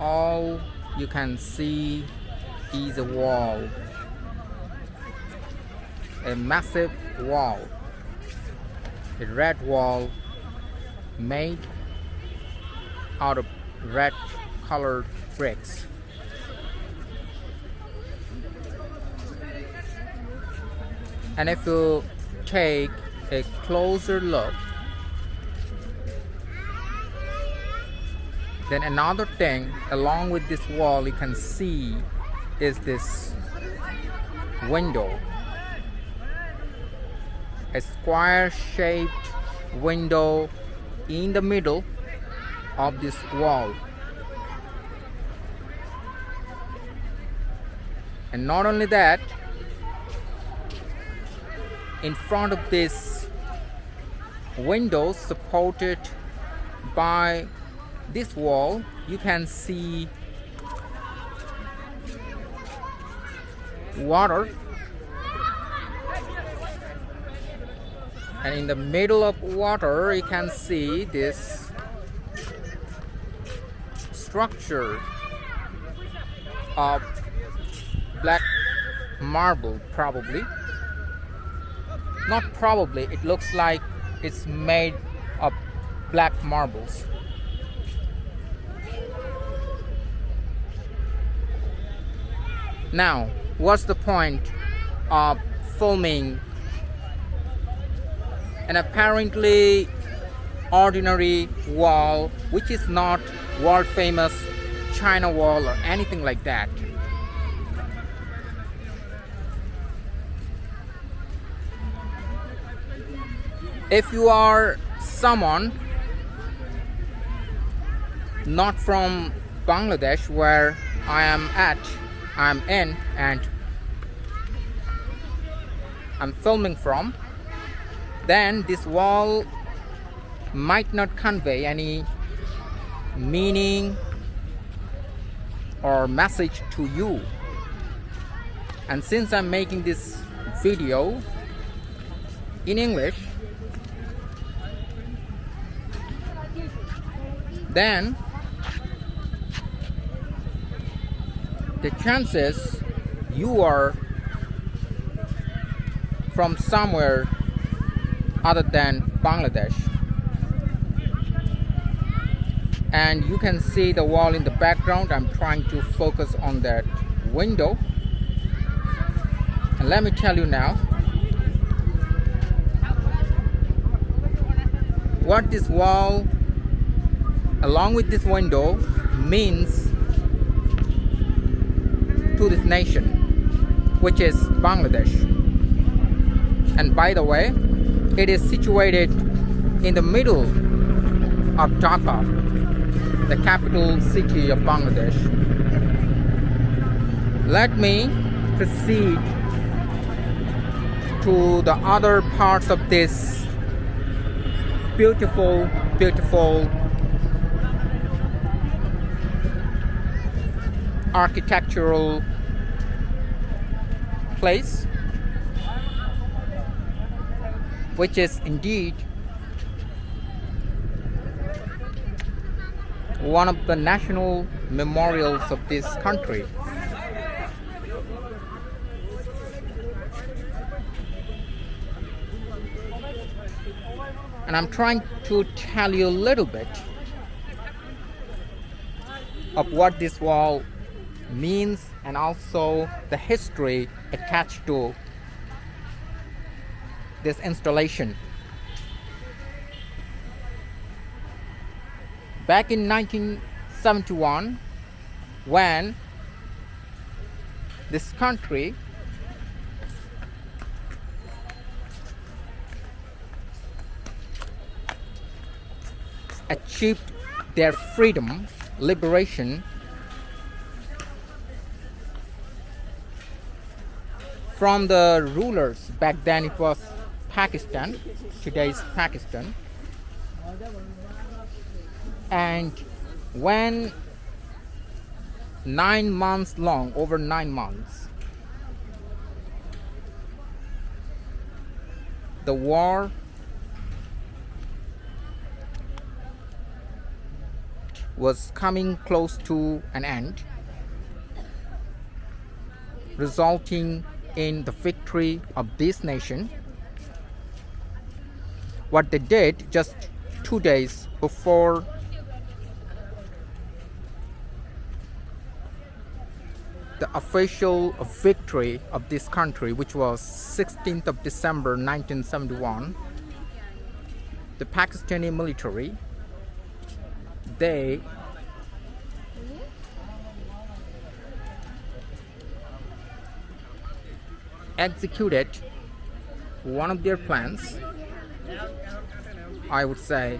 all you can see is a wall, a massive wall, a red wall made out of red colored bricks. And if you take a closer look, then another thing along with this wall you can see is this window, a square shaped window in the middle of this wall. And not only that, in front of this window supported by this wall, you can see water, and in the middle of water you can see this structure of black marble. Probably not probably, it looks like it's made of black marbles. Now, what's the point of filming an apparently ordinary wall, which is not world famous China Wall or anything like that? If you are someone not from Bangladesh, where I'm in and I'm filming from, then this wall might not convey any meaning or message to you. And since I'm making this video in English, then the chances you are from somewhere other than Bangladesh. And you can see the wall in the background. I'm trying to focus on that window. And let me tell you now what this wall along with this window means to this nation, which is Bangladesh. And by the way, it is situated in the middle of Dhaka, the capital city of Bangladesh. Let me proceed to the other parts of this beautiful architectural place, which is indeed one of the national memorials of this country. And I'm trying to tell you a little bit of what this wall means and also the history attached to this installation. Back in 1971, when this country achieved their freedom, liberation from the rulers. Back then it was Pakistan, today's Pakistan. And when 9 months long, over 9 months, the war was coming close to an end, resulting in the victory of this nation. What they did just 2 days before the official victory of this country, which was 16th of December 1971, the Pakistani military, they executed one of their plans, I would say.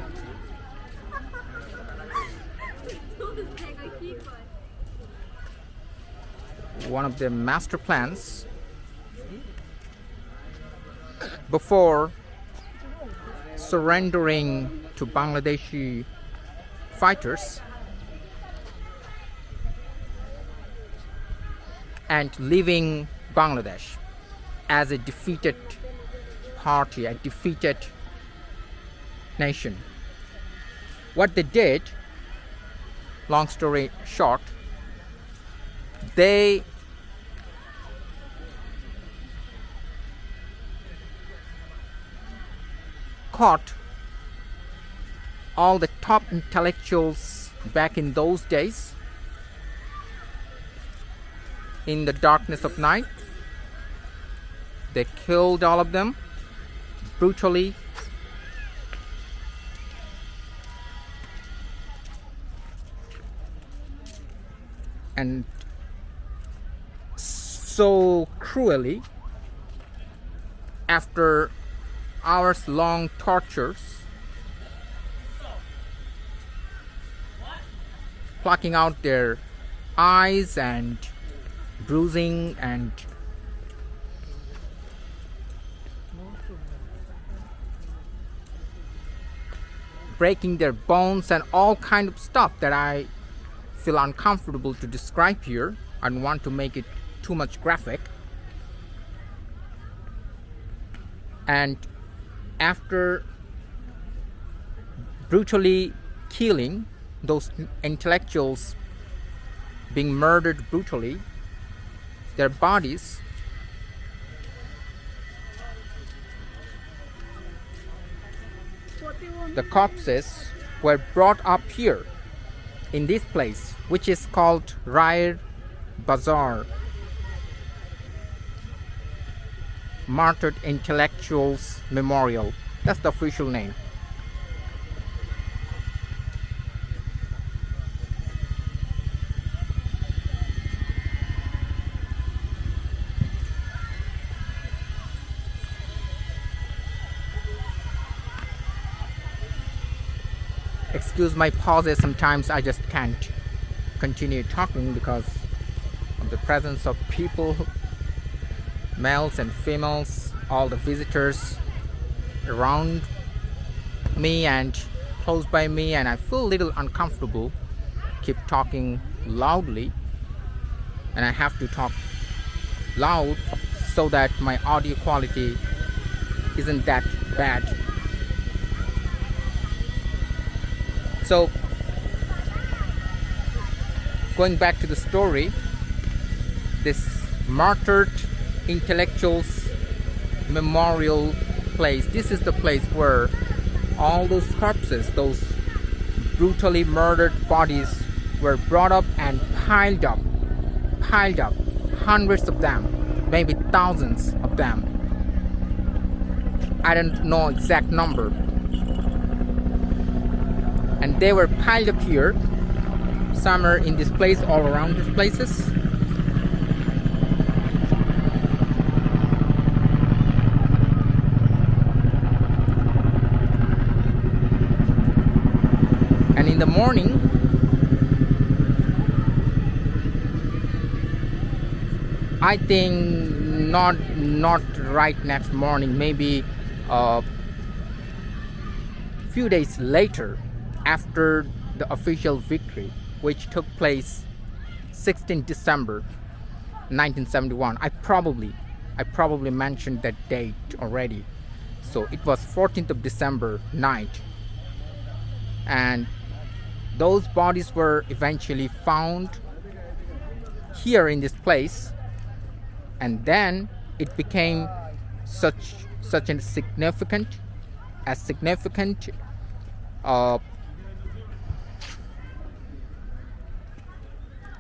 One of their master plans before surrendering to Bangladeshi fighters and leaving Bangladesh as a defeated party, a defeated nation. What they did, long story short, they caught all the top intellectuals back in those days in the darkness of night. They killed all of them brutally. And so cruelly, after hours-long tortures, plucking out their eyes and bruising and breaking their bones and all kind of stuff that I feel uncomfortable to describe here. I don't want to make it too much graphic. And after brutally killing those intellectuals, being murdered brutally, their bodies the corpses were brought up here in this place, which is called Rayer Bazaar, Martyred Intellectuals Memorial. That's the official name. Excuse my pauses, sometimes I just can't continue talking because of the presence of people, males and females, all the visitors around me and close by me, and I feel a little uncomfortable, keep talking loudly, and I have to talk loud so that my audio quality isn't that bad. So, going back to the story, this Martyred Intellectuals Memorial place, this is the place where all those corpses, those brutally murdered bodies were brought up and piled up, hundreds of them, maybe thousands of them. I don't know exact number. And they were piled up here, some are in this place, all around these places. And in the morning, I think not right next morning, maybe a few days later, after the official victory, which took place 16 December 1971. I probably mentioned that date already. So it was 14th of December night, and those bodies were eventually found here in this place, and then it became such a significant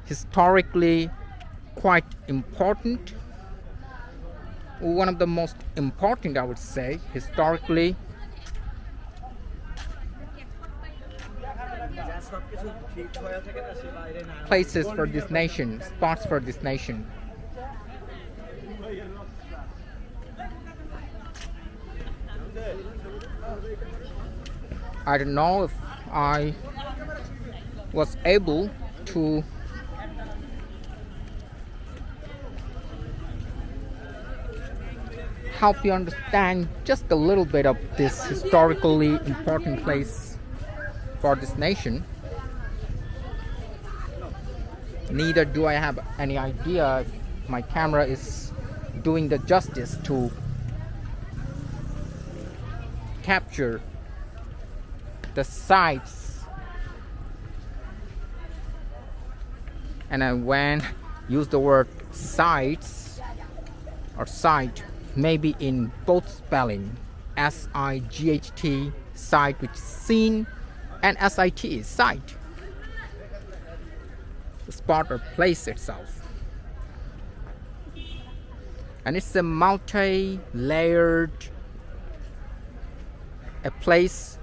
historically quite important, one of the most important, I would say, historically places for this nation, spots for this nation. I don't know if I was able to help you understand just a little bit of this historically important place for this nation. Neither do I have any idea if my camera is doing the justice to capture the sights. And I when use the word sights or sight, maybe in both spelling, S-I-G-H-T, sight, which is seen, and S-I-T is sight, the spot or place itself. And it's a multi-layered, a place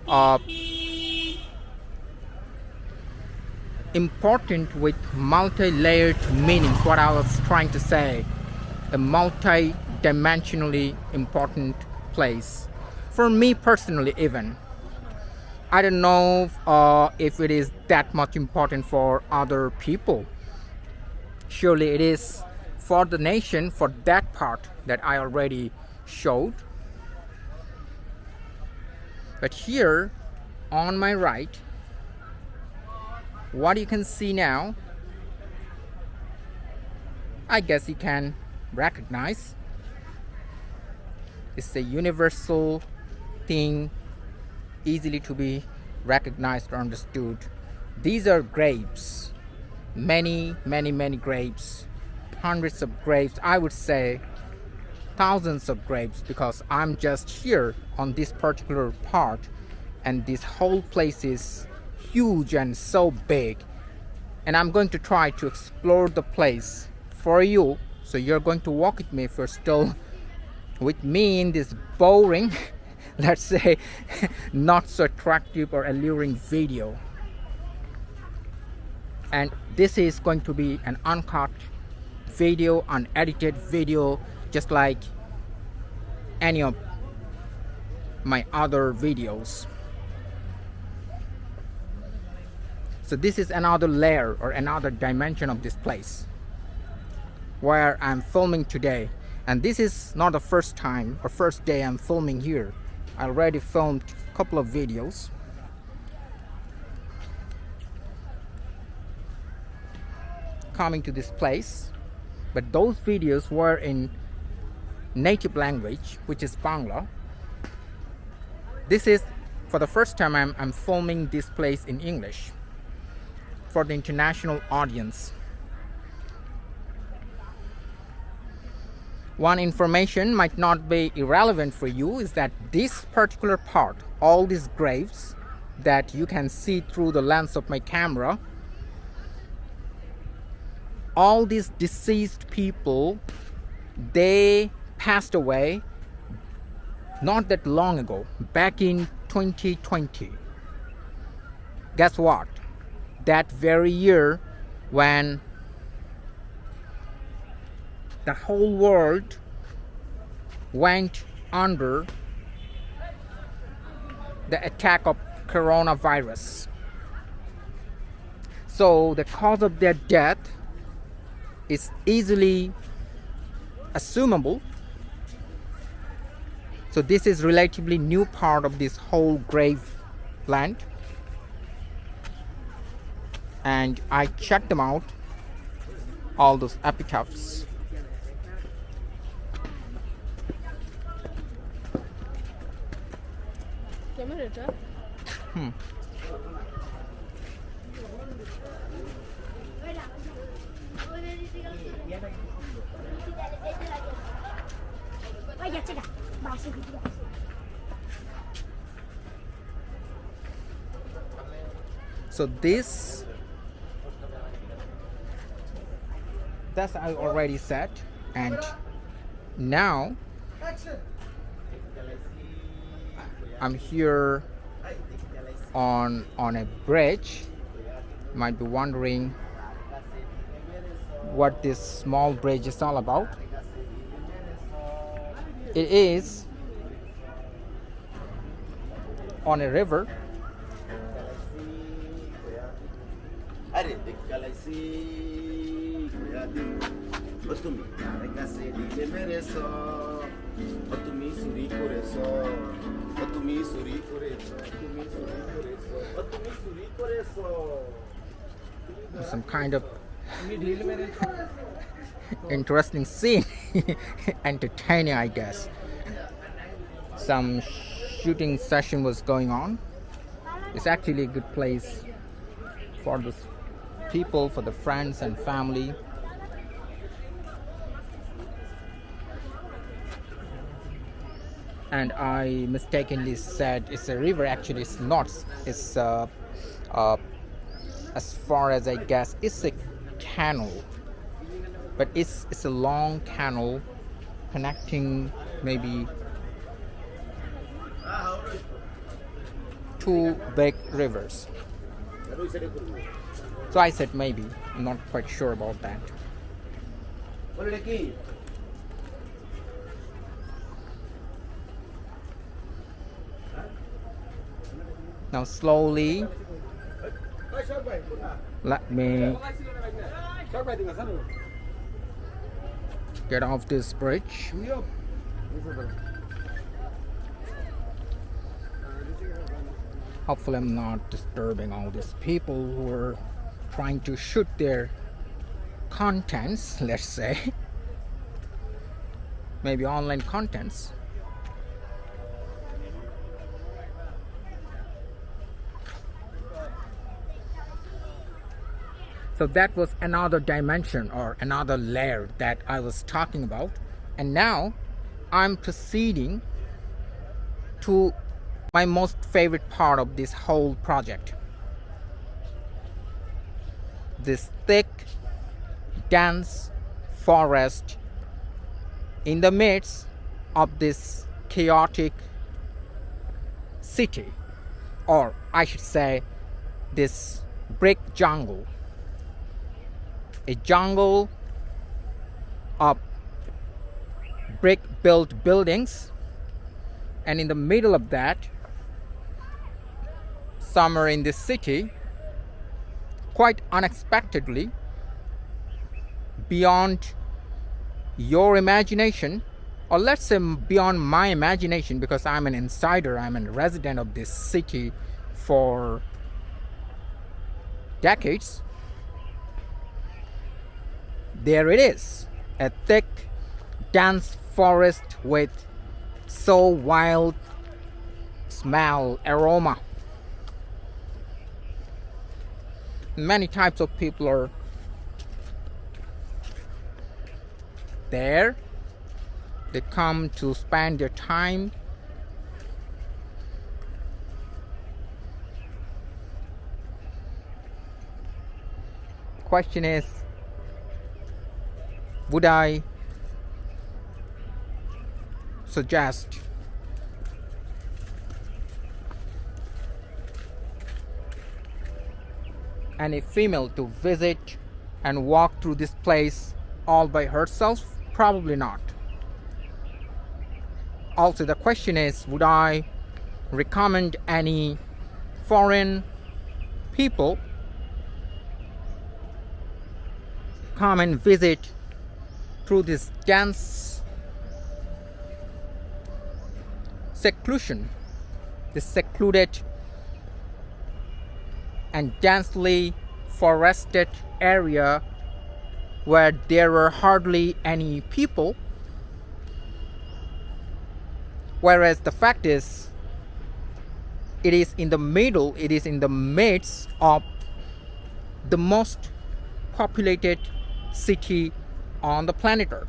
of important with multi-layered meanings. What I was trying to say, a multi-dimensionally important place for me personally. Even I don't know if it is that much important for other people. Surely it is for the nation, for that part that I already showed. But here on my right, what you can see now, I guess you can recognize, it's a universal thing, easily to be recognized or understood. These are graves, many graves, hundreds of graves, I would say thousands of graves, because I'm just here on this particular part, and this whole place is huge and so big, and I'm going to try to explore the place for you. So you're going to walk with me if you're still with me in this boring let's say not so attractive or alluring video. And this is going to be an uncut video, unedited video, just like any of my other videos. So this is another layer or another dimension of this place where I'm filming today. And this is not the first time or first day I'm filming here. I already filmed a couple of videos. Coming to this place, but those videos were in native language, which is Bangla. This is for the first time I'm filming this place in English for the international audience. One information might not be irrelevant for you is that this particular part, all these graves that you can see through the lens of my camera, all these deceased people, they passed away not that long ago, back in 2020. Guess what? That very year when the whole world went under the attack of coronavirus. So the cause of their death is easily assumable. So this is relatively new part of this whole grave land, and I checked them out, all those epitaphs. So this, that's I already said, and now I'm here on a bridge. Might be wondering what this small bridge is all about. It is on a river. Some kind of interesting scene. Entertaining, I guess. Some shooting session was going on. It's actually a good place for the people, for the friends and family. And I mistakenly said it's a river. Actually, it's not. It's as far as I guess, it's a canal, but it's a long canal connecting maybe two big rivers. So I said maybe. I'm not quite sure about that. Now slowly, let me get off this bridge. Hopefully I'm not disturbing all these people who are trying to shoot their contents, let's say. Maybe online contents. So that was another dimension or another layer that I was talking about. And now I'm proceeding to my most favorite part of this whole project. This thick, dense forest in the midst of this chaotic city, or I should say this brick jungle. A jungle of brick built buildings, and in the middle of that, somewhere in this city, quite unexpectedly, beyond your imagination, or let's say beyond my imagination, because I'm an insider, I'm a resident of this city for decades. There it is, a thick, dense forest with so wild smell, aroma. Many types of people are there. They come to spend their time. Question is, would I suggest any female to visit and walk through this place all by herself? Probably not. Also, the question is, would I recommend any foreign people come and visit through this dense seclusion, this secluded and densely forested area where there were hardly any people? Whereas the fact is, it is in the middle, it is in the midst of the most populated city on the planet Earth.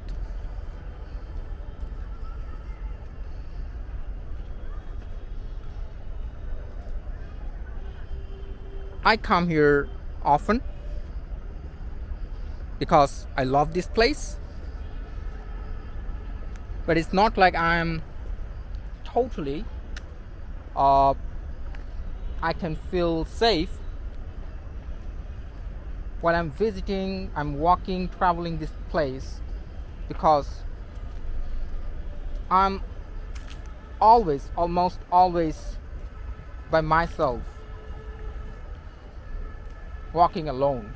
I come here often because I love this place, but it's not like I'm totally I can feel safe while I'm visiting, I'm walking, traveling this place, because I'm almost always by myself, walking alone.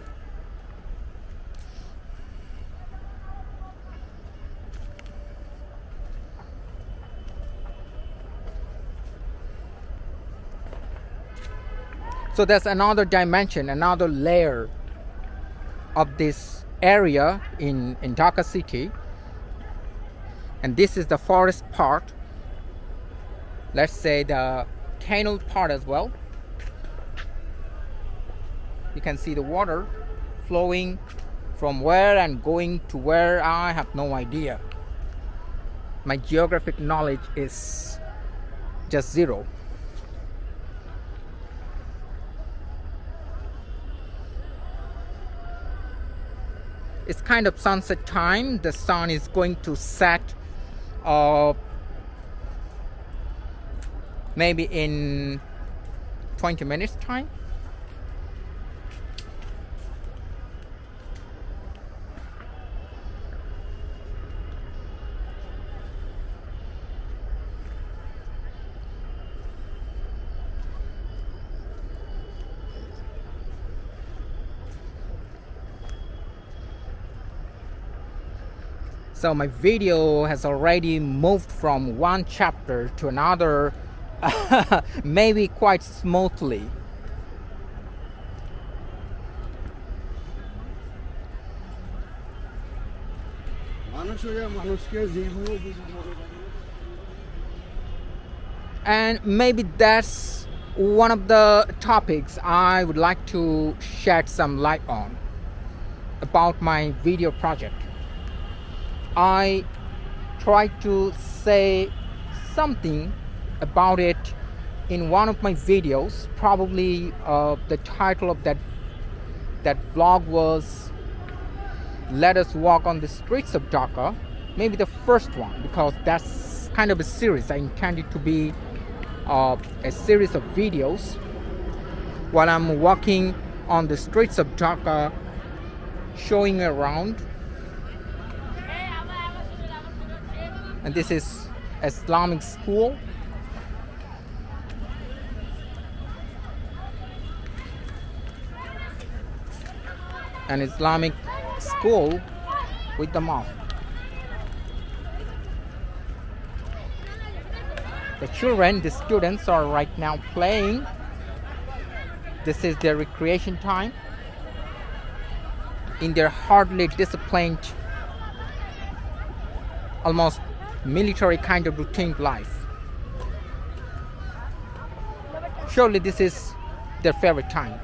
So there's another dimension, another layer of this area in Dhaka city, and this is the forest part, let's say the canal part as well. You can see the water flowing from where and going to where, I have no idea. My geographic knowledge is just zero. It's kind of sunset time. The sun is going to set maybe in 20 minutes time. So my video has already moved from one chapter to another, maybe quite smoothly. And maybe that's one of the topics I would like to shed some light on about my video project. I tried to say something about it in one of my videos. Probably the title of that vlog was "Let Us Walk on the Streets of Dhaka." Maybe the first one, because that's kind of a series. I intended to be a series of videos while I'm walking on the streets of Dhaka, showing around. And this is Islamic school. An Islamic school with the mosque. The children, the students are right now playing. This is their recreation time in their hardly disciplined, almost military kind of routine life. Surely this is their favorite time.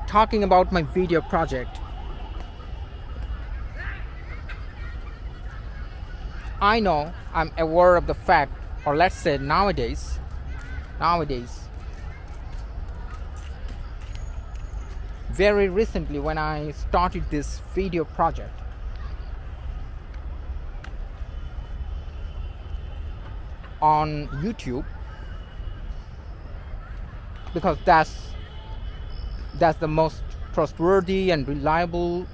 Talking about my video project, I know, I'm aware of the fact, or let's say nowadays, very recently when I started this video project, on YouTube, because that's the most trustworthy and reliable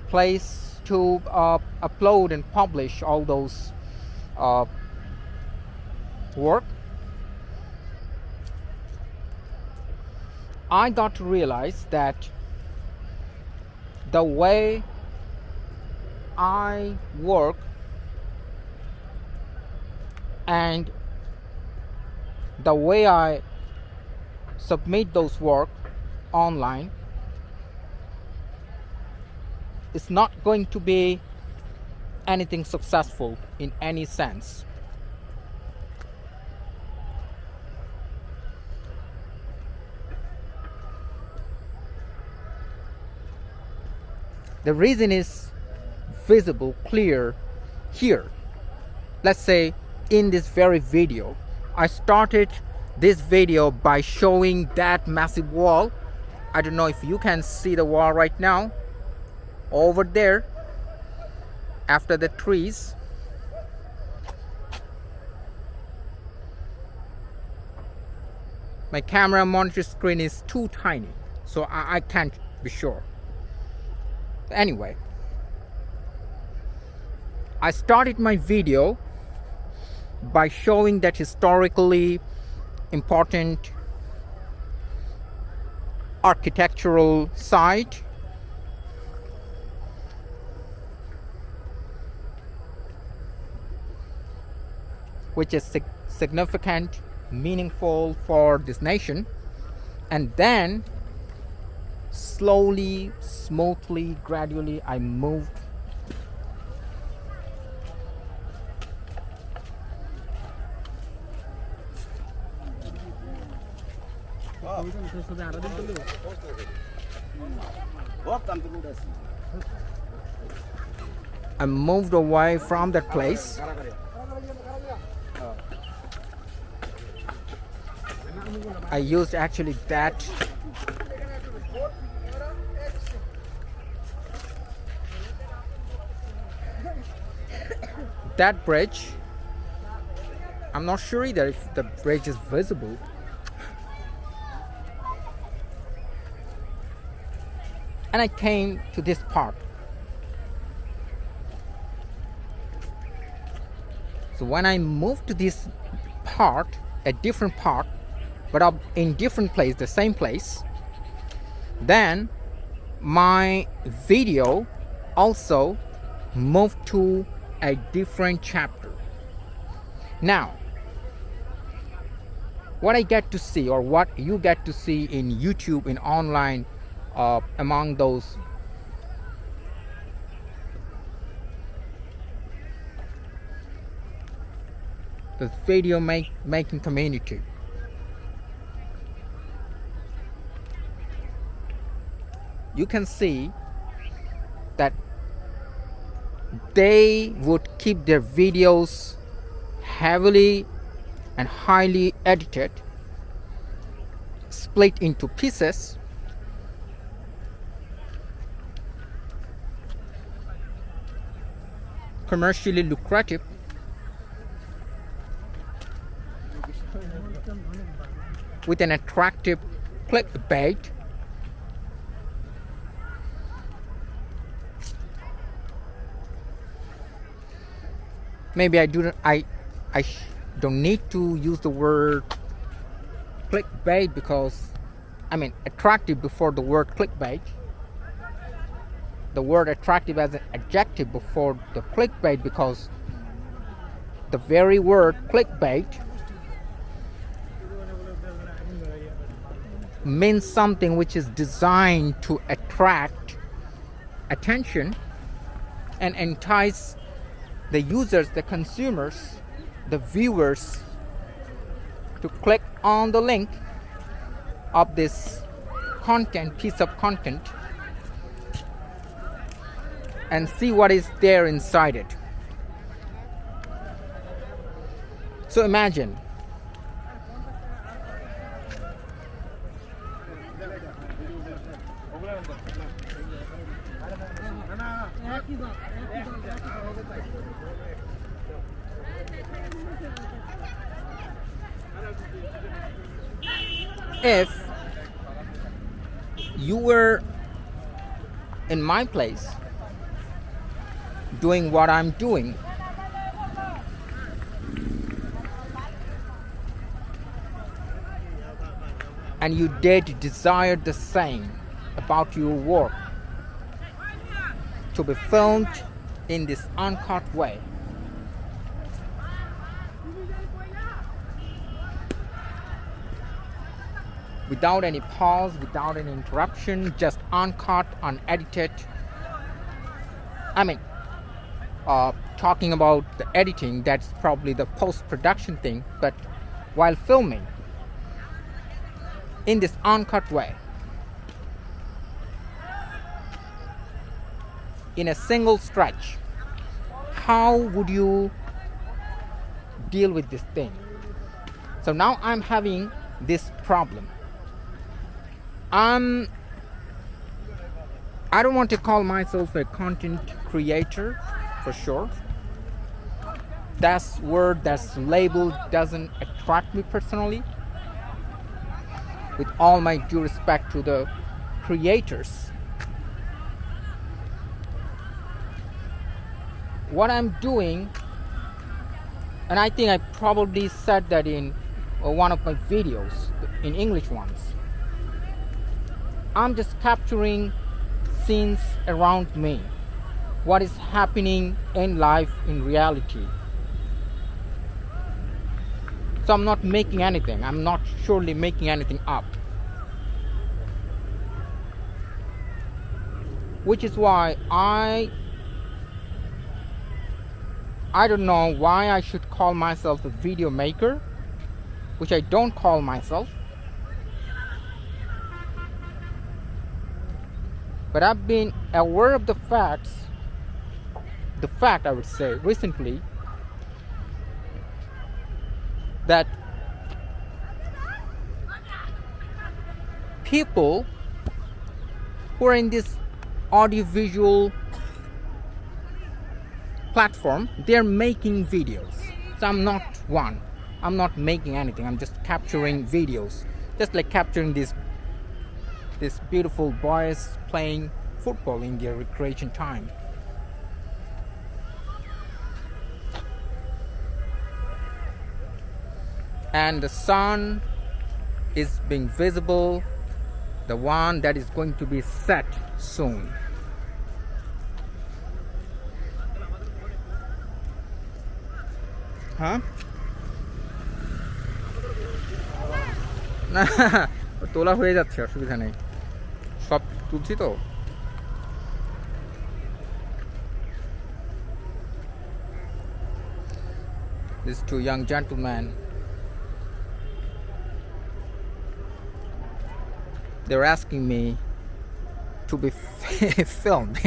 place to upload and publish all those work. I got to realize that the way I work and the way I submit those work online is not going to be anything successful in any sense. The reason is visible, clear here. Let's say in this very video, I started this video by showing that massive wall. I don't know if you can see the wall right now. Over there, after the trees, my camera monitor screen is too tiny, so I can't be sure. Anyway, I started my video by showing that historically important architectural site, which is significant, meaningful for this nation, and then slowly, smoothly, gradually I moved away from that place. I used actually that bridge. I'm not sure either if the bridge is visible. And I came to this part. So when I moved to this part, a different part, but up in different place, the same place, then my video also moved to a different chapter. Now, what I get to see, or what you get to see in YouTube, in online, among those the video making community, you can see that they would keep their videos heavily and highly edited, split into pieces, commercially lucrative, with an attractive clickbait, maybe I don't need to use the word clickbait, because I mean attractive before the word clickbait, the word attractive as an adjective before the clickbait, because the very word clickbait means something which is designed to attract attention and entice the users, the consumers, the viewers to click on the link of this content, piece of content, and see what is there inside it. So imagine if you were in my place doing what I'm doing, and you did desire the same about your work, to be filmed in this uncut way, without any pause, without any interruption, just uncut, unedited. I mean, talking about the editing, that's probably the post-production thing. But while filming in this uncut way, in a single stretch, how would you deal with this thing? So now I'm having this problem. I don't want to call myself a content creator for sure. That word, that label doesn't attract me personally. With all my due respect to the creators, what I'm doing, and I think I probably said that in one of my videos, in English ones, I'm just capturing scenes around me, what is happening in life, in reality. So I'm not making anything, I'm not surely making anything up. Which is why I don't know why I should call myself a video maker, which I don't call myself. But I've been aware of the fact I would say recently, that people who are in this audiovisual platform, they're making videos. So I'm not one. I'm not making anything. I'm just capturing videos, just like capturing these beautiful boys playing football in their recreation time. And the sun is being visible, the one that is going to be set soon. Huh? না তোলা হয়ে যাচ্ছে, অসুবিধা নেই, সব তুলছি তো। These two young gentlemen, they're asking me to be filmed.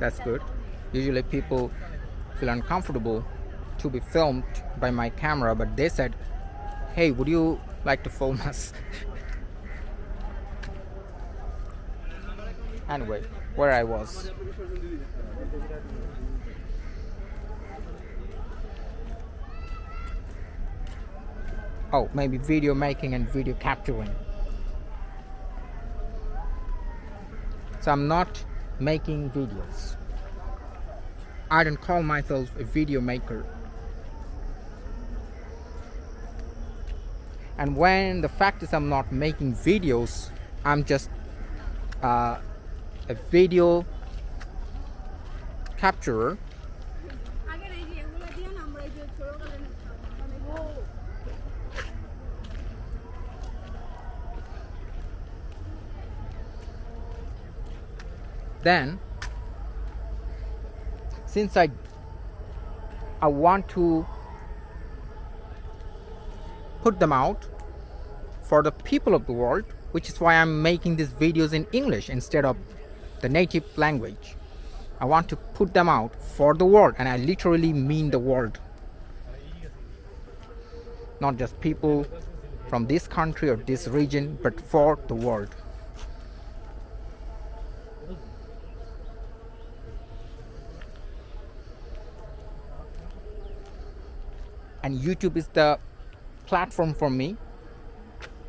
That's good. Usually people feel uncomfortable to be filmed by my camera, but they said, hey, would you like to film us? Anyway, where I was. Oh, maybe video making and video capturing. So I'm not making videos. I don't call myself a video maker. And when the fact is I'm not making videos, I'm just a video capturer. Then, since I want to put them out for the people of the world, which is why I'm making these videos in English instead of the native language. I want to put them out for the world, and I literally mean the world. Not just people from this country or this region, but for the world. And YouTube is the platform for me,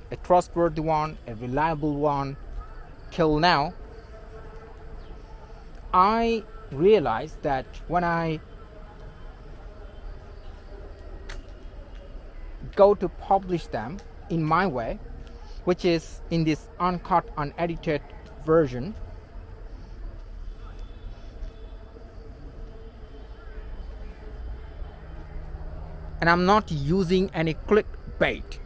a trustworthy one, a reliable one. Till now, I realized that when I go to publish them in my way, which is in this uncut, unedited version, and I'm not using any clickbait,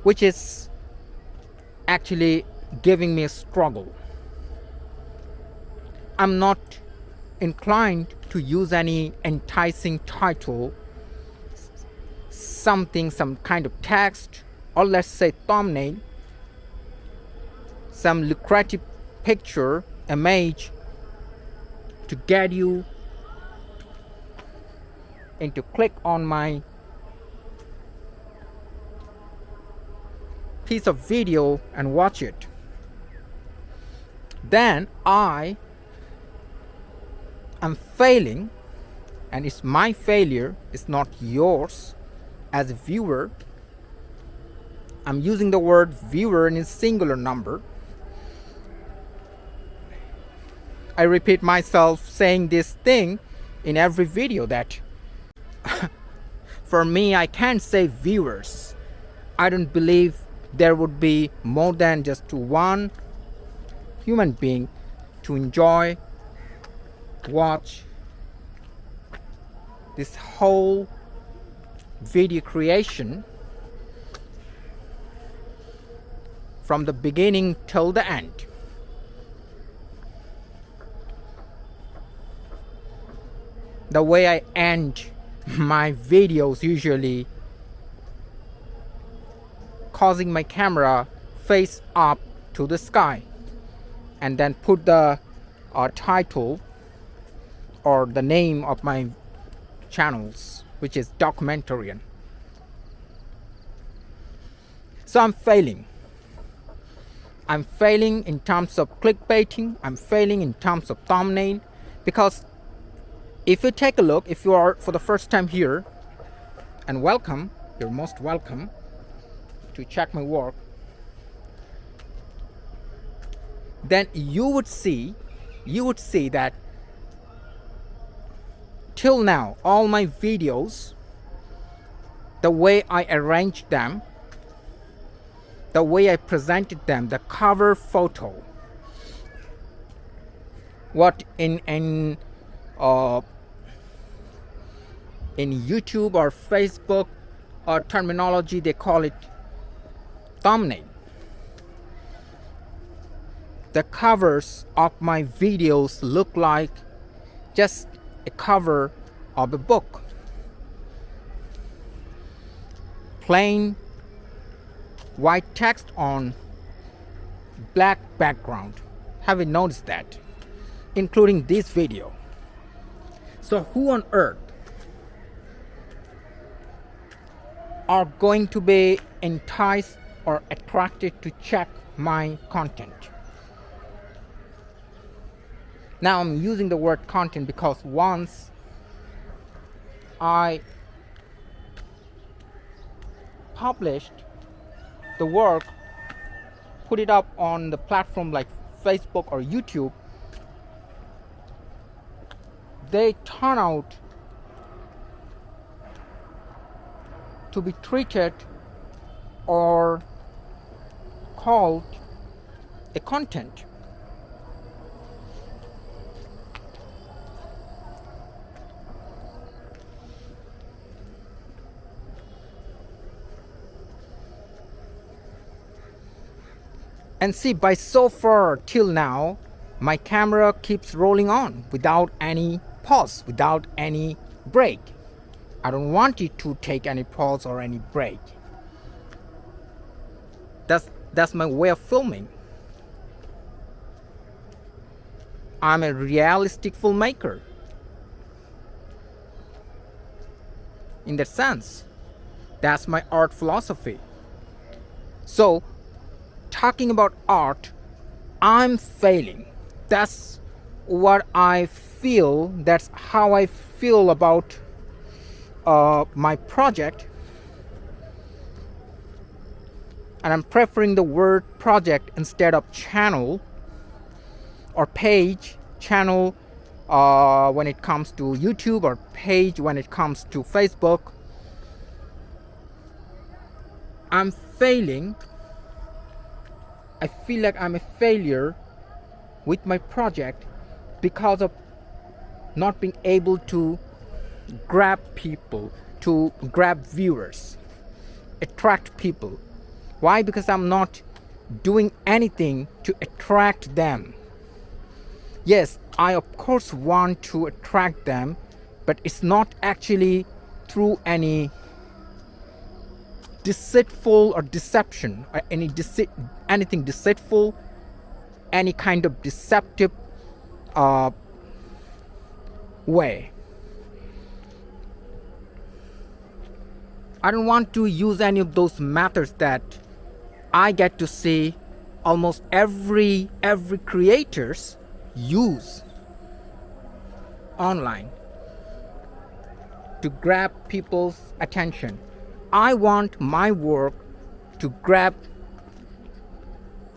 which is actually giving me a struggle. I'm not inclined to use any enticing title, something, some kind of text, or let's say thumbnail, some lucrative picture, image to get you into click on my piece of video and watch it. Then I am failing, and it's my failure, it's not yours as a viewer. I'm using the word viewer in a singular number. I repeat myself saying this thing in every video that for me, I can't say viewers. I don't believe there would be more than just one human being to enjoy, watch this whole video creation from the beginning till the end. The way I end my videos usually causing my camera face up to the sky and then put the title or the name of my channels, which is Documentarian. So I'm failing in terms of clickbaiting. I'm failing in terms of thumbnail, because if you take a look, if you are for the first time here, and welcome, you're most welcome to check my work, then you would see that till now all my videos, the way I arranged them, the way I presented them, the cover photo, what in YouTube or Facebook or terminology they call it thumbnail. The covers of my videos look like just a cover of a book. Plain white text on black background. Have you noticed that? Including this video. So who on earth are going to be enticed or attracted to check my content? Now I'm using the word content because once I published the work, put it up on the platform like Facebook or YouTube, they turn out to be treated or called a content. And see, by so far till now, my camera keeps rolling on without any pause, without any break. I don't want it to take any pause or any break. That's my way of filming. I'm a realistic filmmaker. In that sense, that's my art philosophy. So, talking about art, I'm failing. That's what I feel. That's how I feel about my project. And I'm preferring the word project instead of channel or page. Channel when it comes to YouTube, or page when it comes to Facebook. I'm failing. I feel like I'm a failure with my project because of not being able to grab people, to grab viewers, attract people. Why? Because I'm not doing anything to attract them. Yes, I of course want to attract them, but it's not actually through any deceitful or deception or anything deceitful, any kind of deceptive way. I don't want to use any of those methods that I get to see almost every creators use online to grab people's attention. I want my work to grab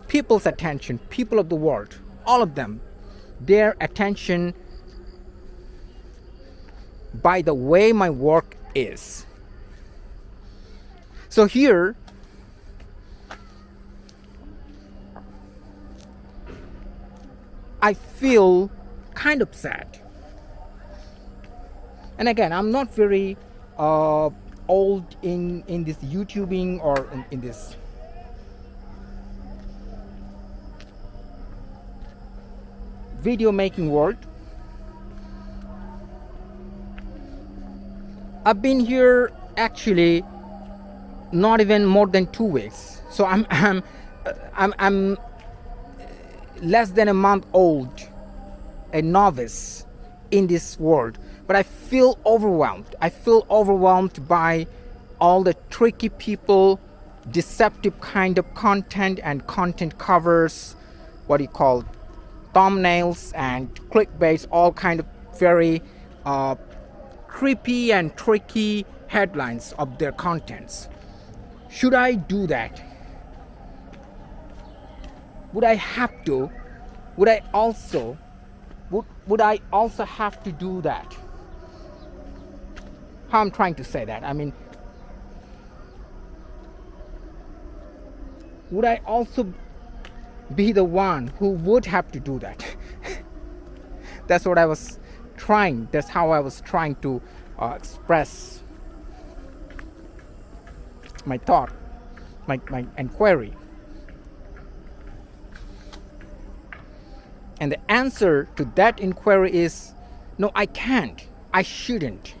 people's attention, people of the world, all of them, their attention by the way my work is. So here, I feel kind of sad. And again, I'm not very old in this YouTubing or in this video making world. I've been here actually not even more than 2 weeks, so I'm less than a month old, a novice in this world, but I feel overwhelmed. I feel overwhelmed by all the tricky people, deceptive kind of content and content covers, what do you call, thumbnails and clickbaits, all kind of very creepy and tricky headlines of their contents. Should I do that? Would I have to? Would I also have to do that? How I'm trying to say that, I mean, would I also be the one who would have to do that? That's what I was trying, that's how I was trying to express my thought, my inquiry. And the answer to that inquiry is no, I can't. I shouldn't.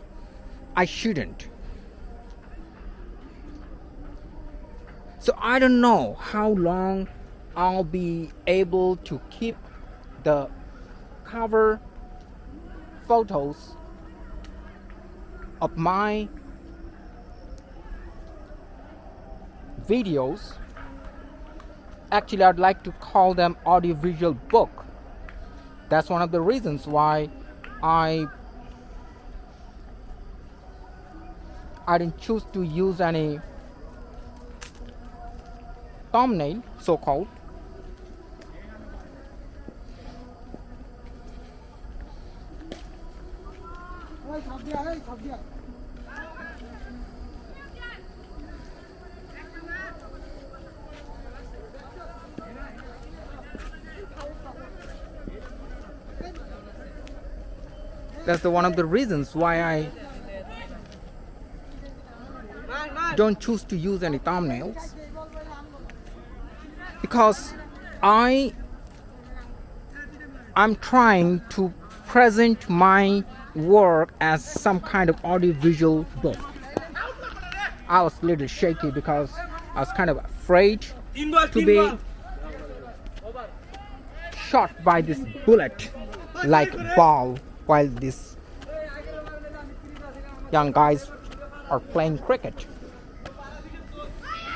So I don't know how long I'll be able to keep the cover photos of my videos. Actually, I'd like to call them audiovisual book. That's one of the reasons why I didn't choose to use any thumbnail, so-called. That's one of the reasons why I don't choose to use any thumbnails, because I'm trying to present my work as some kind of audiovisual book. I was a little shaky because I was kind of afraid to be shot by this bullet like ball while these young guys are playing cricket.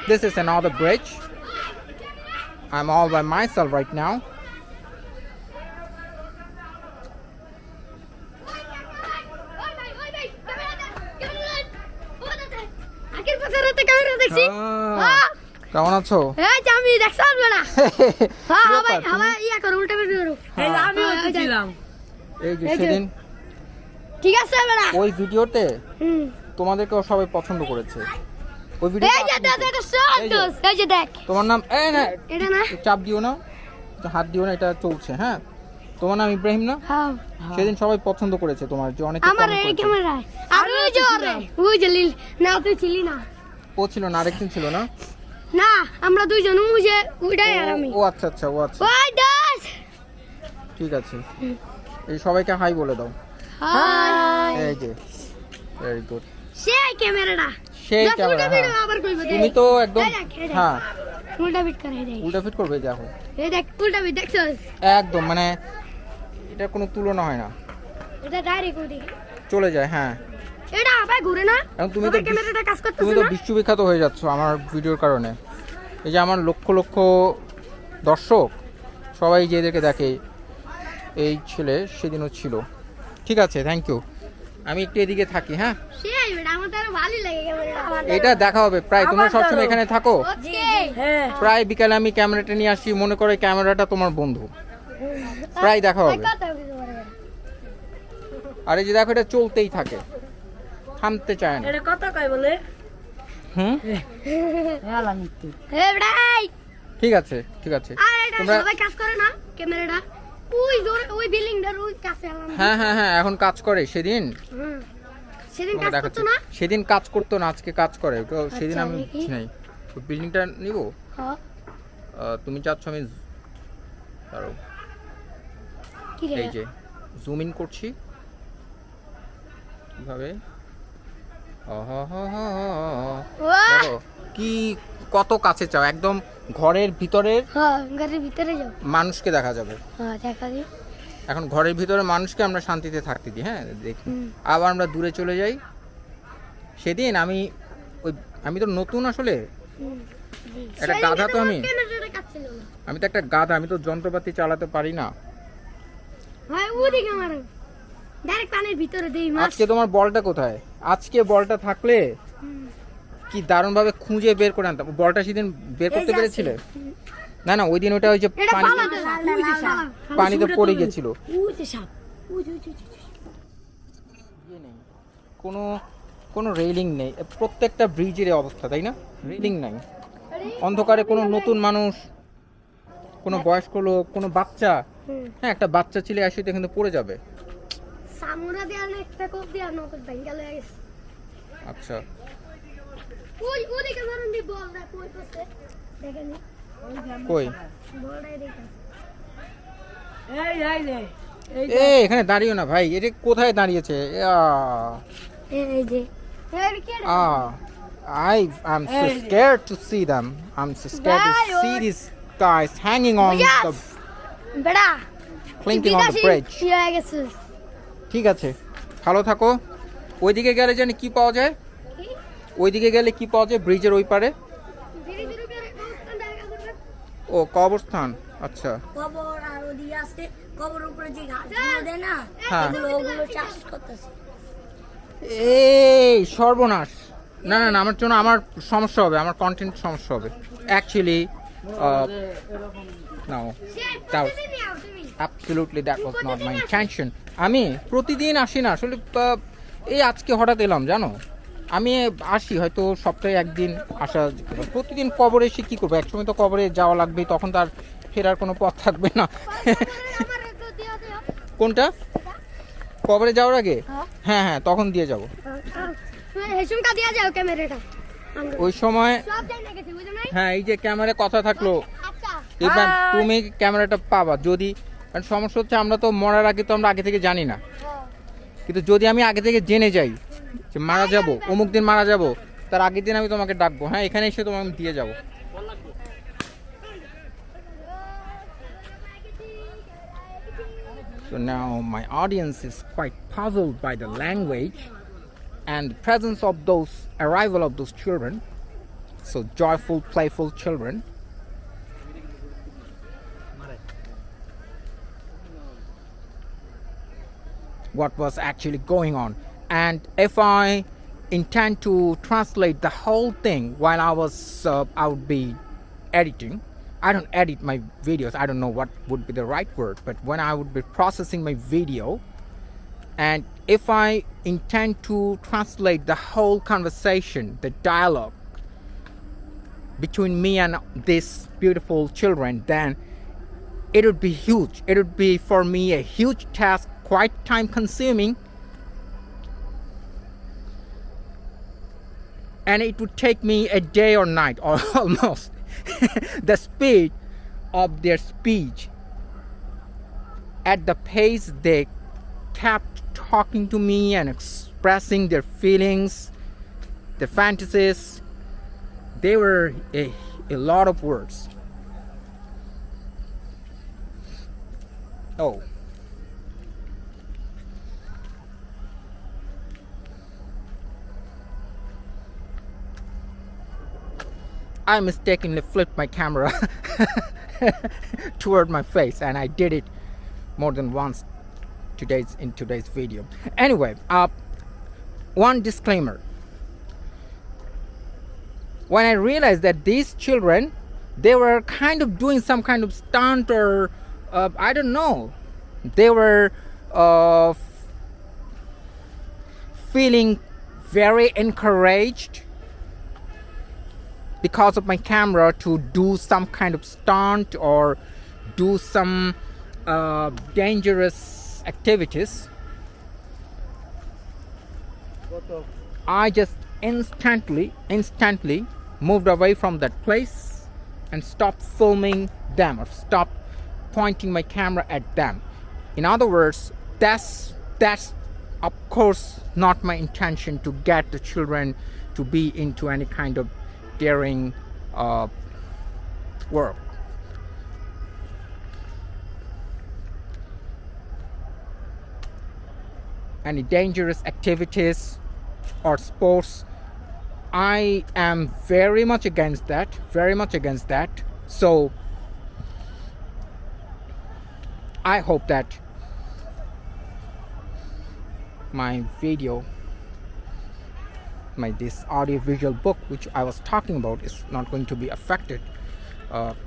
This is another bridge. I'm all by myself right now. কেমন আছো? আমি দেখছিলাম না। হ্যাঁ ভাই, আমার ইয়া করো, উল্টা বের করো। এই আমি হচ্ছিলাম। এই যে সেদিন ঠিক আছে বেটা। ওই ভিডিওতে তোমাদেরকে সবাই পছন্দ করেছে। ওই ভিডিও এই যে দেখ, এটা সন্তুস, এই যে দেখ। তোমার নাম এই না, এটা না, চাপ দিও না, হাত দিও না, এটা চলছে। হ্যাঁ, তোমার নাম ইব্রাহিম না? হ্যাঁ। সেদিন সবাই পছন্দ করেছে তোমার, যে অনেকে আমার কমেন্ট এই করেছে। ক্যামেরায় আর ওই যে আরে ওই যে লীল না, তুই ছিলি না। ও ছিল না, আরেকদিন ছিল না? না, আমরা দুইজন ওই যে ওইটাই আর আমি। ও আচ্ছা আচ্ছা, ও আচ্ছা। ওই দাস ঠিক আছে এই সবাইকে হাই বলে দাও হাই এই যে ভেরি গুড সেই ক্যামেরাটা সেই ক্যামেরা আবার কইবো তুমি তো একদম হ্যাঁ উল্টা পিট করে দেই উল্টা ফিট করবে দেখো এই দেখ উল্টা পিট দেখছস একদম মানে এটা কোনো তুলনা হয় না এটা ডাইরেক্ট ওদিকে চলে যায় হ্যাঁ এটা আবার ঘুরে না এখন তুমি তো ক্যামেরাটা কাজ তুমি করতেছ তো না বিশ্ববিখ্যাত হয়ে যাচ্ছ আমার ভিডিওর কারণে এই যে আমার লক্ষ লক্ষ দর্শক সবাই যে এদেরকে দেখে এই ছেলে সেদিনও ছিল ঠিক আছে থ্যাংক ইউ আমি একটু এদিকে থাকি হ্যাঁ সেই বেটা আমার তো আরো ভালোই লাগে ক্যামেরাটা এটা দেখা হবে প্রায় তোমরা সবসময় এখানে থাকো ওকে প্রায় বিকালে আমি ক্যামেরাটা নিয়ে আসি মনে করে ক্যামেরাটা তোমার বন্ধু প্রায় দেখা হবে আর এই যে দেখো এটা চলতেই থাকে থামতে চায় না এটা কত কয় বলে হুম হেলা মিত্তি হে বেটাই ঠিক আছে ঠিক আছে আর এটা তোমরা সবাই কাজ করে না ক্যামেরাটা ওই দূরে ওই বিল্ডিংটার ওই কাছে আমার হ্যাঁ হ্যাঁ হ্যাঁ এখন কাজ করে সেদিন সেদিন তোমাকে কাজ দেখাচ্ছি করতো না সেদিন কাজ করতো না আজকে কাজ করে তো সেদিন আমি দেখি। বুঝি নাই ওই বিল্ডিংটা নিব হ্যাঁ তুমি চাচ্ছ আমি দাঁড়াও কি রে এই যে জুম ইন করছি কিভাবে ওয়া দেখো কি কত কাছে চাও একদম ঘরের ভিতরের হ্যাঁ গাড়ির ভিতরে যাও মানুষকে দেখা যাবে হ্যাঁ দেখা দিও এখন ঘরের ভিতরে মানুষকে আমরা শান্তিতে থাকতে দিই হ্যাঁ দেখি হুম। আবার আমরা দূরে চলে যাই সেদিন আমি তো নতুন আসলে একটা গাধা তো আমি ক্যামেরাটা কাজ ছিল না আমি তো একটা গাধা আমি তো যন্ত্রপাতি চালাতে পারি না ভাই ওদিকে মারো ডাইরেক্ট পানির ভিতরে দেই মাছ আজকে তোমার বলটা কোথায় আজকে বলটা থাকলে কি দারুণ ভাবে খুঁজে বের করে আনতাম বলটা সেদিন বের করতে পেরেছিলে না না ওই দিন ওটা ওই যে এটা পানি ফালা দে পানিতে পড়ে গেছিল উঠে সাপ ইয়ে নেই কোনো কোনো রেলিং নেই প্রত্যেকটা ব্রিজের এই অবস্থা তাই না রেলিং নাই অন্ধকারে কোনো নতুন মানুষ কোনো বয়স্ক লোক কোনো বাচ্চা হ্যাঁ একটা বাচ্চা ছেলে আসে তো এখানে পড়ে যাবে সামুরা দেয়াল একটা কোপ দিয়া নকল ভাঙ্গা লয়ে গেছে আচ্ছা ওই ওদিকে মারুন দি বল না কই করতে দেখেন কই বলটাই দেখেন এই এই রে এই এখানে দাঁড়িও না ভাই এটা কোথায় দাঁড়িয়েছে এই যে এই কি রে I'm so scared to see them. I'm so scared to see these guys hanging on the বেড়া clinking on the bridge. কি হয়ে গেছে ঠিক আছে ভালো থাকো ওইদিকে গেলে জানি কি পাওয়া যায় কি ওইদিকে গেলে কি পাওয়া যায় ব্রিজের ওই পারে ব্রিজের উপরে অবস্থান দেখা করবে ও কবরস্থান আচ্ছা কবর আর ওদিকে আছে কবর উপরে যে গাছগুলো দেয় না হ্যাঁ ওগুলো চাষ করতেছে এই সর্বনাশ না না না আমার জন্য আমার সমস্যা হবে আমার কন্টেন্ট সমস্যা হবে অ্যাকচুয়ালি নাও তাও absolutely that was not my intention আমি প্রতিদিন আসি না আসলে এই আজকে হঠাৎ এলাম জানো আমি আসি হয়তো সপ্তাহে একদিন আসা যেতে পারে। প্রতিদিন কবরে এসে কী করবো একসময় তো কবরে যাওয়া লাগবে তখন তার ফেরার কোনো পথ থাকবে না কোনটা কবরে যাওয়ার আগে হ্যাঁ হ্যাঁ তখন দিয়ে যাব হেসুমকা দিয়া যাও ক্যামেরাটা ওই সময় সব জায়গা গেছে বুঝো নাই হ্যাঁ এই যে ক্যামেরা কথা থাকলো আচ্ছা এবার তুমি ক্যামেরাটা পাবা যদি কারণ সমস্যা হচ্ছে আমরা তো মরার আগে তো আমরা আগে থেকে জানি না কিন্তু যদি আমি আগে থেকে জেনে যাই যে মারা যাব অমুক দিন মারা যাব তার আগের দিন আমি তোমাকে ডাকবো হ্যাঁ এখানে এসে তোমাকে আমি দিয়ে যাব So now my audience is quite puzzled by the language and the presence of those arrival of those children. So joyful, playful children. What was actually going on. And if I intend to translate the whole thing while I would be editing. I don't edit my videos. I don't know what would be the right word, but when I would be processing my video, and if I intend to translate the whole conversation, the dialogue between me and these beautiful children, then it would be huge. It would be for me a huge task, quite time consuming, and it would take me a day or night or almost the speed of their speech at the pace they kept talking to me and expressing their feelings, their fantasies. They were a lot of words. Oh. I mistakenly flipped my camera toward my face, and I did it more than once in today's video. Anyway, one disclaimer. When I realized that these children, they were kind of doing some kind of stunt, or I don't know, they were feeling very encouraged because of my camera to do some kind of stunt or do some dangerous activities. I just instantly moved away from that place and stopped filming them, or stopped pointing my camera at them. In other words, that's of course not my intention, to get the children to be into any kind of daring work. Any dangerous activities or sports, I am very much against that, so I hope that my video, this audio visual book which I was talking about, is not going to be affected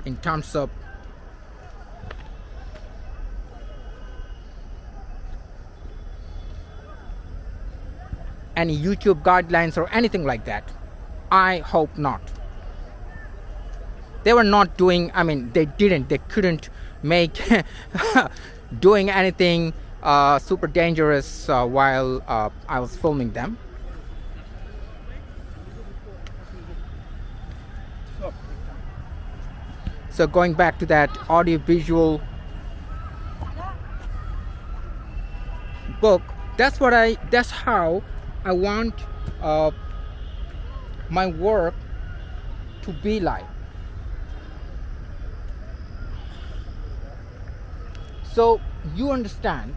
in terms of any YouTube guidelines or anything like that. I hope not. They were not doing, they couldn't make doing anything super dangerous while I was filming them. So going back to that audio-visual book, that's how I want my work to be like. So you understand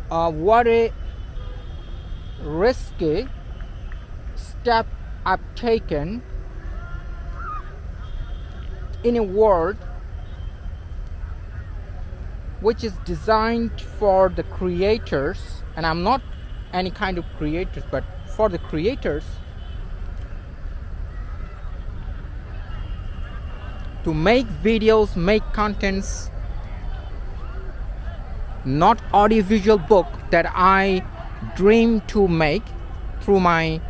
what a risky step I've taken in a world which is designed for the creators, and I'm not any kind of creators, but for the creators to make videos, make contents, not audiovisual book that I dream to make through my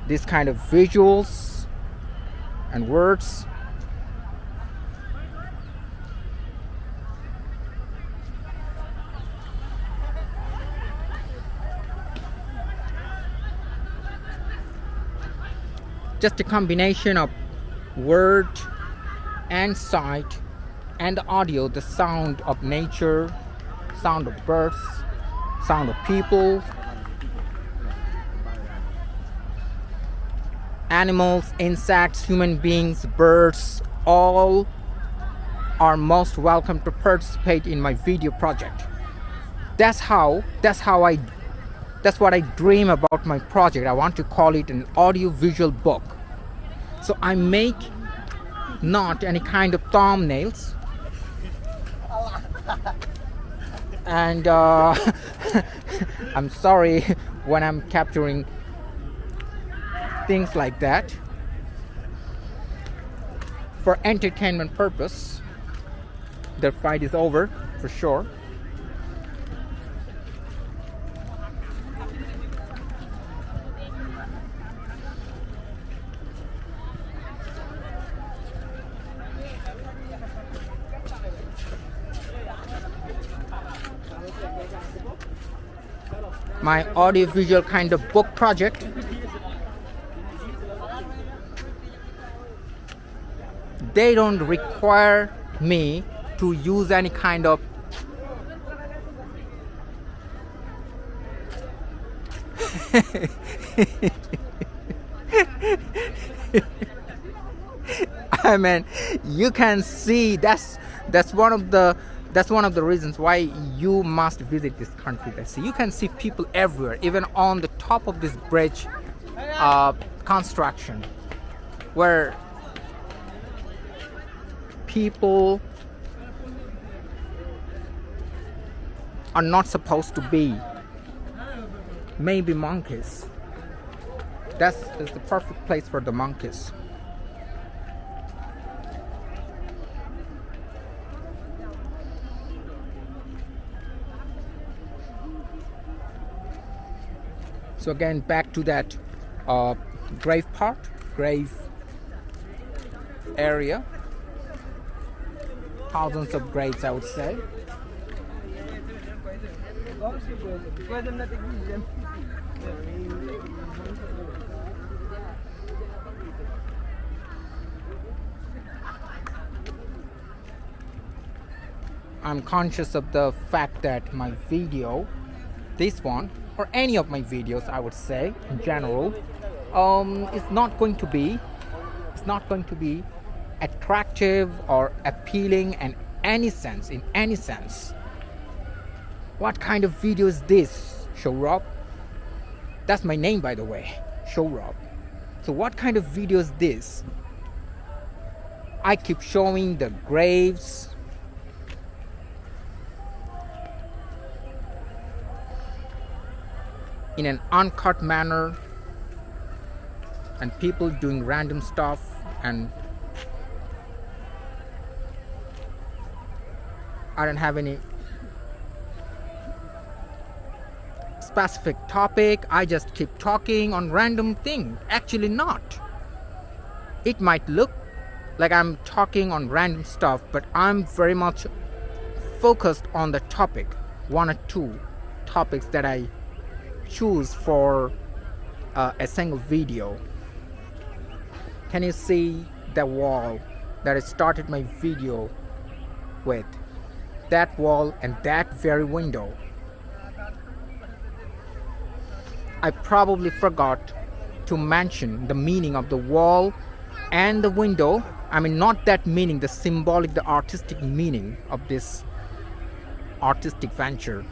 this kind of visuals and words. Just a combination of word and sight and audio, the sound of nature, sound of birds, sound of people, animals, insects, human beings, birds, all are most welcome to participate in my video project. That's what I dream about my project. I want to call it an audio-visual book. So I make not any kind of thumbnails, and I'm sorry when I'm capturing things like that for entertainment purpose. The fight is over for sure. My audiovisual kind of book project they don't require me to use any kind of I mean, you can see that's one of the reasons why you must visit this country. You can see people everywhere, even on the top of this bridge construction, where people are not supposed to be. Maybe monkeys. That's the perfect place for the monkeys. So again, back to that grave part, grave area. Thousands of graves, I would say. I'm conscious of the fact that my video, this one, or any of my videos, I would say in general, is not going to be attractive or appealing in any sense. What kind of video is this, Show-Rob? That's my name, by the way, Show-Rob. So what kind of video is this? I keep showing the graves, in an uncut manner, and people doing random stuff, and I don't have any specific topic. I just keep talking on random thing. Actually not. It might look like I'm talking on random stuff, but I'm very much focused on the topic. One or two topics that I choose for a single video. Can you see the wall that I started my video with? That wall and that very window. I probably forgot to mention the meaning of the wall and the window. I mean, not that meaning, the symbolic, the artistic meaning of this artistic venture.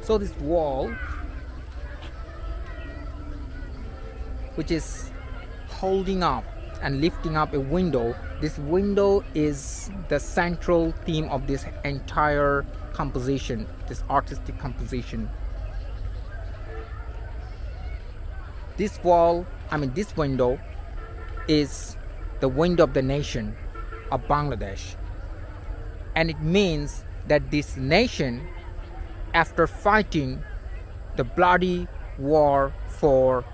So this wall, which is holding up and lifting up a window, this window is the central theme of this entire composition, this artistic composition. This wall, this window is the window of the nation of Bangladesh, and it means that this nation, after fighting the bloody war for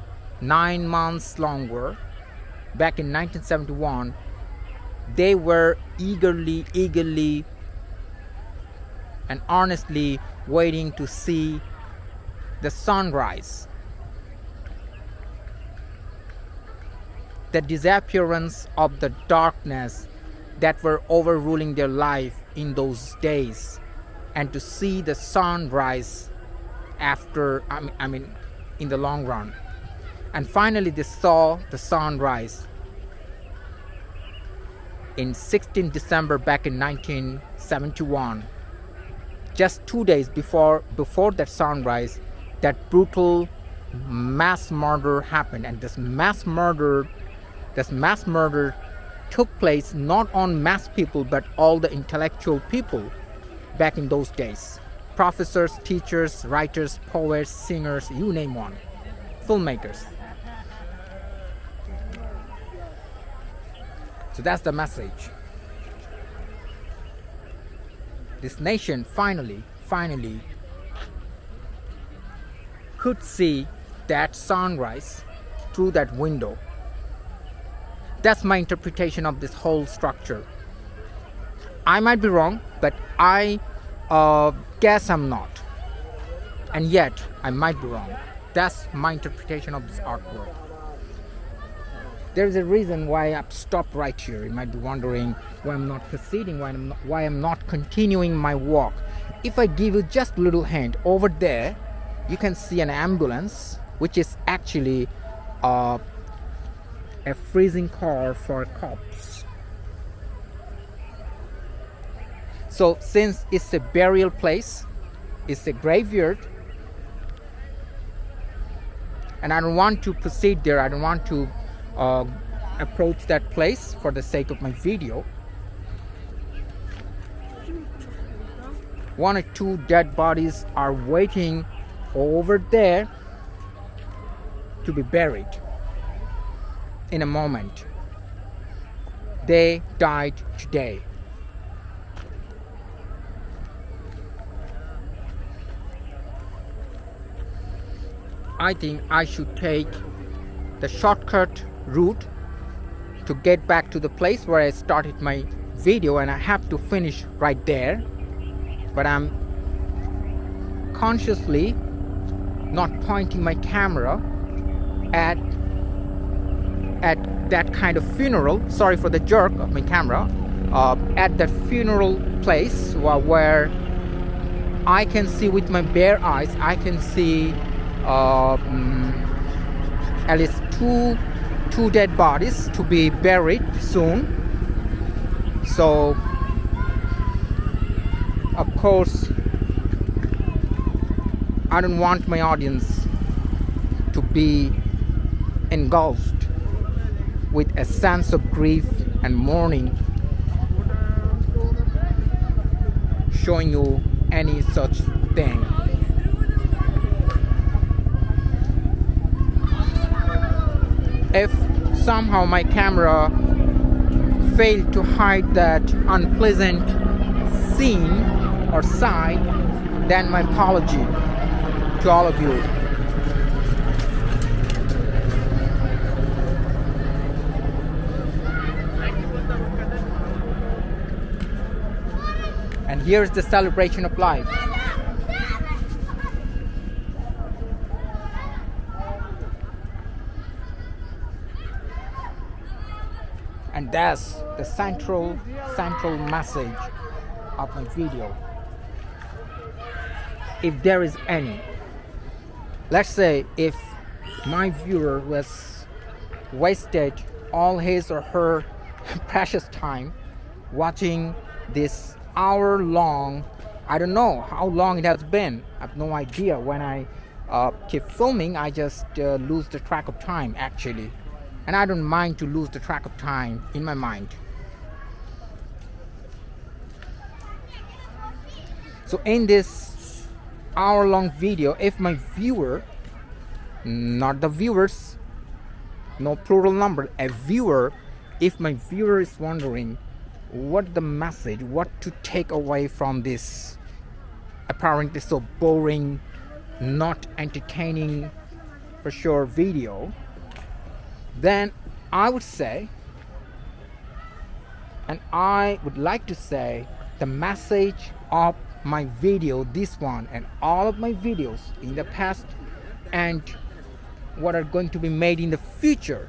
9 months longer, back in 1971, they were eagerly and honestly waiting to see the sunrise, the disappearance of the darkness that were overruling their life in those days, and to see the sunrise after, in the long run. And finally they saw the sunrise in 16 December back in 1971. Just 2 days before that sunrise, that brutal mass murder happened. And this mass murder took place not on mass people, but all the intellectual people back in those days. Professors, teachers, writers, poets, singers, you name one. Filmmakers. So that's the message. This nation finally could see that sunrise through that window. That's my interpretation of this whole structure. I might be wrong. but I guess I'm not. And yet, I might be wrong. That's my interpretation of this artwork. There's a reason why I've stopped right here. You might be wondering why I'm not proceeding, why I'm not continuing my walk. If I give you just a little hint, over there, you can see an ambulance, which is actually a freezing car for cops. So since it's a burial place, it's a graveyard, and I don't want to proceed there, I don't want to approach that place for the sake of my video. 1 or 2 dead bodies are waiting over there to be buried in a moment. They died today. I think I should take the shortcut route to get back to the place where I started my video, and I have to finish right there, but I'm consciously not pointing my camera at that kind of funeral. Sorry for the jerk of my camera. At that funeral place where I can see with my bare eyes, I can see at least two dead bodies to be buried soon. So of course I don't want my audience to be engulfed with a sense of grief and mourning, showing you any such thing. If somehow my camera failed to hide that unpleasant scene or sight, then my apology to all of you. And here's the celebration of life. And that's the central message of my video. If there is any, let's say if my viewer was wasted all his or her precious time watching this hour-long, I don't know how long it has been, I have no idea. When I keep filming, I just lose the track of time actually. And I don't mind to lose the track of time in my mind. So in this hour-long video, if my viewer, not the viewers, no plural number, a viewer, if my viewer is wondering what the message, what to take away from this apparently so boring, not entertaining for sure video, then I would say, and I would like to say, the message of my video, this one and all of my videos in the past and what are going to be made in the future,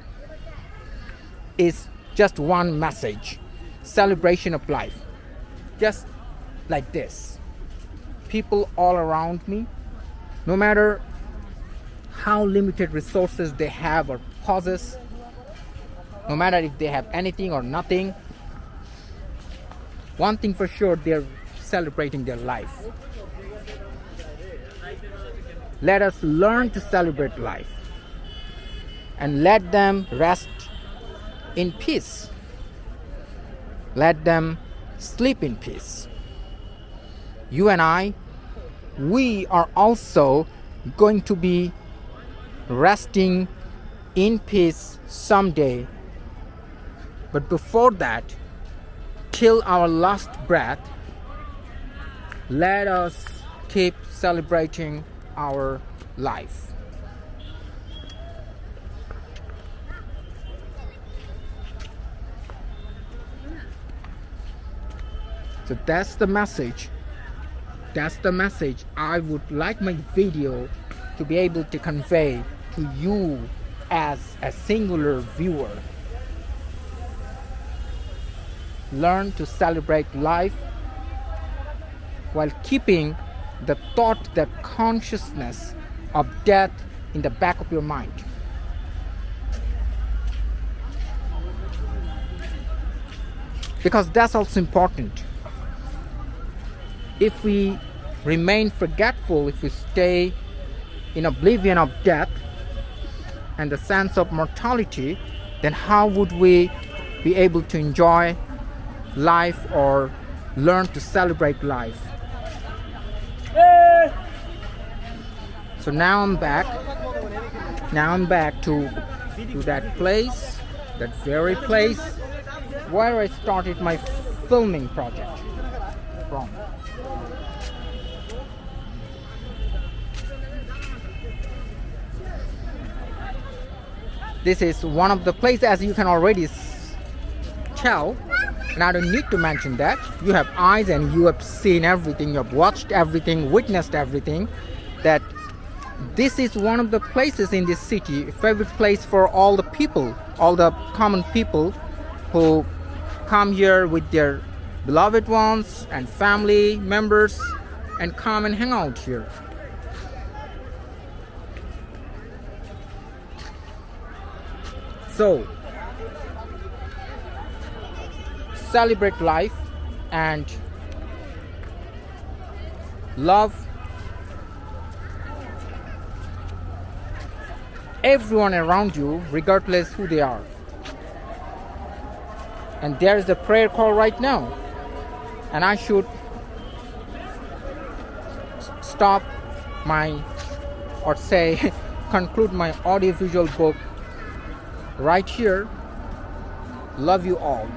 is just one message: celebration of life. Just like this. People all around me, no matter how limited resources they have or possess, no matter if they have anything or nothing, one thing for sure, they're celebrating their life. Let us learn to celebrate life and let them rest in peace. Let them sleep in peace. You and I, we are also going to be resting in peace someday. But before that, till our last breath, let us keep celebrating our life. So that's the message. That's the message I would like my video to be able to convey to you as a singular viewer. Learn to celebrate life while keeping the thought, the consciousness of death in the back of your mind. Because that's also important. If we remain forgetful, if we stay in oblivion of death and the sense of mortality, then how would we be able to enjoy life or learn to celebrate life? So now I'm back. Now I'm back to that place, that very place where I started my filming project from. This is one of the places, as you can already tell, and I don't need to mention that. You have eyes and you have seen everything, you have watched everything, witnessed everything, that this is one of the places in this city, a favorite place for all the people, all the common people who come here with their beloved ones and family members and come and hang out here. So, celebrate life and love everyone around you, regardless who they are. And there is a prayer call right now, and I should stop my, or say conclude my audiovisual book right here. Love you all.